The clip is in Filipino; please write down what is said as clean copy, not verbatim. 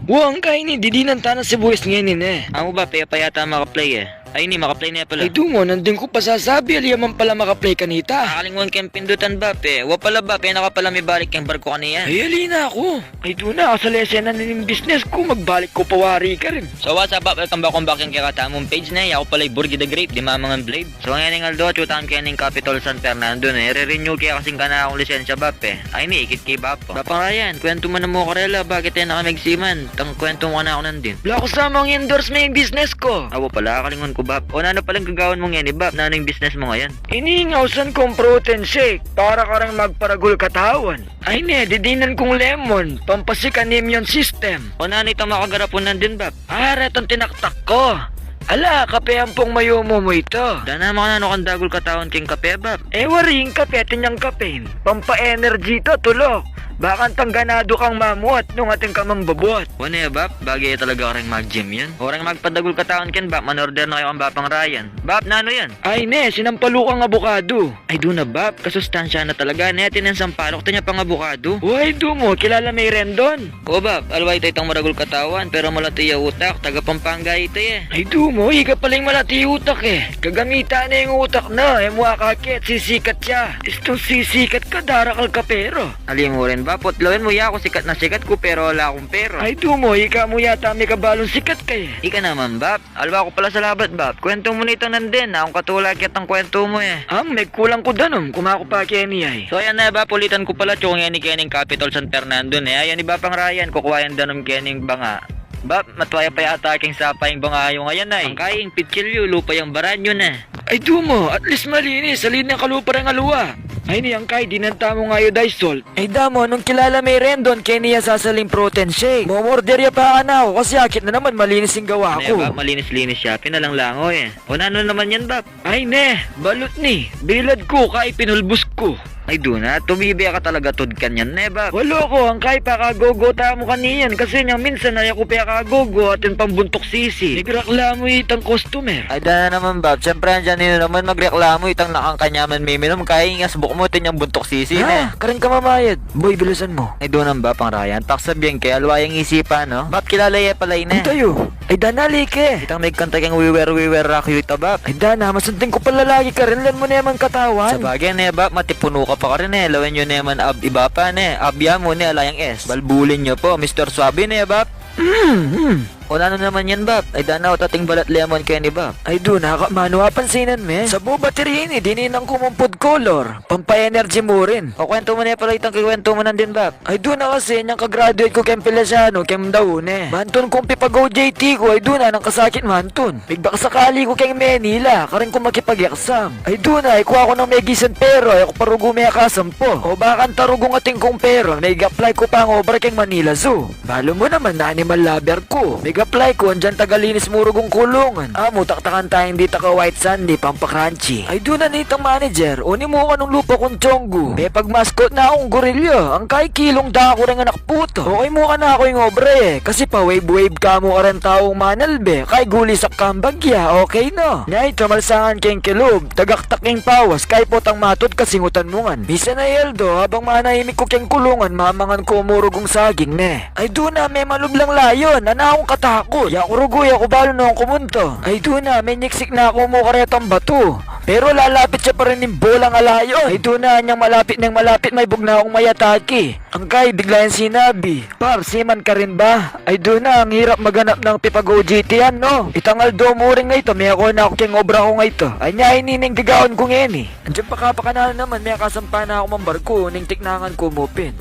Buang kainin, didinan tanang sibuyas ngayon eh. Amo ba, payata makaplay eh. Ay ni, makaplay na pala. Ay dungo, nandun ko pasasabi, aliyaman pala makaplay kanita. Nakalingon kayong pindutan ba, pe? Wa pala ba, pe? Naka pala may balik yung barko kaniya. Ay alina ako. Ay duna, kasali esena na ng business ko, magbalik ko pawari ka rin. So what's up, welcome back yung kakatamong page na. Ako pala yung Burgi the Grape, di mamangang blade. So ngayon yung Aldo, chutaan kaya ng Capitol San Fernando na. Re-renew kaya kasing ka na akong lisensya ba, pe? Ay ni, ikit kay Bapo. Bapang Ryan, kwento mo na mo karela, bakit tayo nakamagsiman? Tang kwento mo na ako nandin. Wala ko sa mga endorse mo yung business ko. Awo pala, kalingon ko Bap. O na palang gagawin mo ngayon, Bap? Na ano yung business mo ngayon? Iningawsan kong protein shake para ka rin magparagul katawan. Ay ne, didinan kong lemon, pampasikan immune system. O na ito makagarapon nandin, Bap? Retong tinaktak ko. Ala, kape ang pong mayumo mo ito. Dana mo na kang dagol katawan king kape, Bap. Waring kape, tinyang kape. Pampa-energy to, tulok. Bakang tangganado kang mamuat nung ating kamang babuat. Wane Bap, bagay talaga ka rin mag-gym yan. Orang magpadagol katawan ken Bap, manorder na kayo ang Bapang Ryan. Bap, na ano yan? Ay ne, sinampalukang abukado. Ay do na Bap, kasustansya na talaga. Netin ang sampalok, tanya pang abukado. Uy, do mo, kilala may rendon. O Bap, alway tayo itong maragol katawan, pero malati yung utak, taga Pampanga ito eh. Ay do mo, higa paling malati utak eh. Kagamita na yung utak na, mukha kakit, sisikat siya. Istong sisikat ka, darakal ka pero. Alim mo rin Bap, potlawin mo ya ako sikat na sikat ko pero wala akong pero. Ay do mo, ika mo yata may kabalong sikat ka eh. Ika naman Bap, alwa ko pala sa labat Bap. Kwento mo nito nandin, akong katulad kit ang kwento mo eh. May kulang ko danom, kumako pa Kenny ay. So ayan na Bap, ulitan ko pala tsong yan ni Kening Capitol San Fernando eh. Ayan ni Bapang Ryan, kukuha yung danom Kening banga. Bap, matwaya pa yata aking sapa yung bangayo ngayon ay. Ang kaing pitsilyo, lupa yung baranyo na. Ay do mo, at least malinis, salin ng kalupa ng aluwa. Ay niyang kay, dinanta mo nga yung dice salt. Ay damo, nung kilala may rendon, kaya niya sasaling protein shake. Momorder ya pa ka na ako, kasi akit na naman malinis yung gawa Ano ko. Bap, malinis-linis siya, pinalang-lango eh. O ano naman yan Bap? Ay ne, balot ni, bilad ko, kay pinulbus ko. Ay duna, tumibi ka talaga tudkan yan ne Bap. Walo ko, ang kay pakagogota mo kaniyan, kasi niyang minsan ay ako pakagogo at yung pambuntok sisi. Nagreklamo itang customer. Ay dana naman Bap, siyempre andyan nino naman magreklamo itang nakangkanyaman miminom, kaya ingas buk mo tinyang buntok sisi ne. Karing ka mamayad. Boy, bilisan mo. Ay doon ang Bapang Ryan, taksabihan kay alwayang isipan no. Bap, kilala ya pala Ang ina. tayo. Ay danali ke. Itang may kanta kang we were rock you ito Bap. Ay dana, masunting ko pala lagi ka rin, lan mo naman katawan. Sa bagay ne Bap, matipuno ka pa rin eh. Lawan nyo naman iba pa ne. Abya mo ne, alayang S. Balbulin nyo po, Mr. Swabe ne Bap. O ano naman yan Bap? Ay danaw tating balat lemon kaya ni Bap. Ay do, nakakamano pansinan me. Sa buo baterya ni, dininang kumumpod color. Pampa-energy mo rin. O kwento mo na pala itang kikwento mo nandin Bap. Ay do na kasi, niyang kagraduate ko kem Pilasiano, kem daw ne. Manton kong pipago JT ko, ay do na, nang kasakit manton. Bigbak sakali ko kem Manila, karing ko makipag-exam. Ay do na, ikuha ko ng may gisan pero, ay ako parugo may akasampo. O bakan tarugong ating kong pero, may apply ko pa ang obra kem Manila Zoo. Balo mo naman na animal lover ko. May apply ko, andyan tagalinis murugong kulungan. Taktakan tayong dita ka white sandy, pampa-crunchy. Ay doon na nitang manager, uni mo ka nung lupa kong chonggu. May pag-mascot na akong gorilya, ang kay kilong da ako rin anak puto. Okay mo ka na ako yung obre eh, kasi pa wave ka mo ka rin taong manalbe, kay gulisak kang bagya, okay no? Ngay, tramalsangan keng kilog, tagaktaking pawas, kay potang matod kasingutan mo ngan. Misa na Eldo, habang manahimik ko keng kulungan, mamangan ko murugong saging ne. Ay doon na, may malublang layon, akong katako. Ya kurugoy ako balo na akong kumunto. Ay doon na, may niksik na ako mo karetang bato. Pero lalapit siya pa rin ng bolang alayon. Ay doon na, niyang malapit may bugna akong mayataki. Ang kay, bigla yung sinabi, Par, siman ka rin ba? Ay doon na, ang hirap maganap ng pipago GT yan, no? Itangal do mo rin nga ito, may ako na ako keng obra ko nga ito. Ay niya, inining gagaon ko ngayon eh. Andiyan pa ka na naman, may kasampa na ako mambarko, ning tiknangan ko mupin.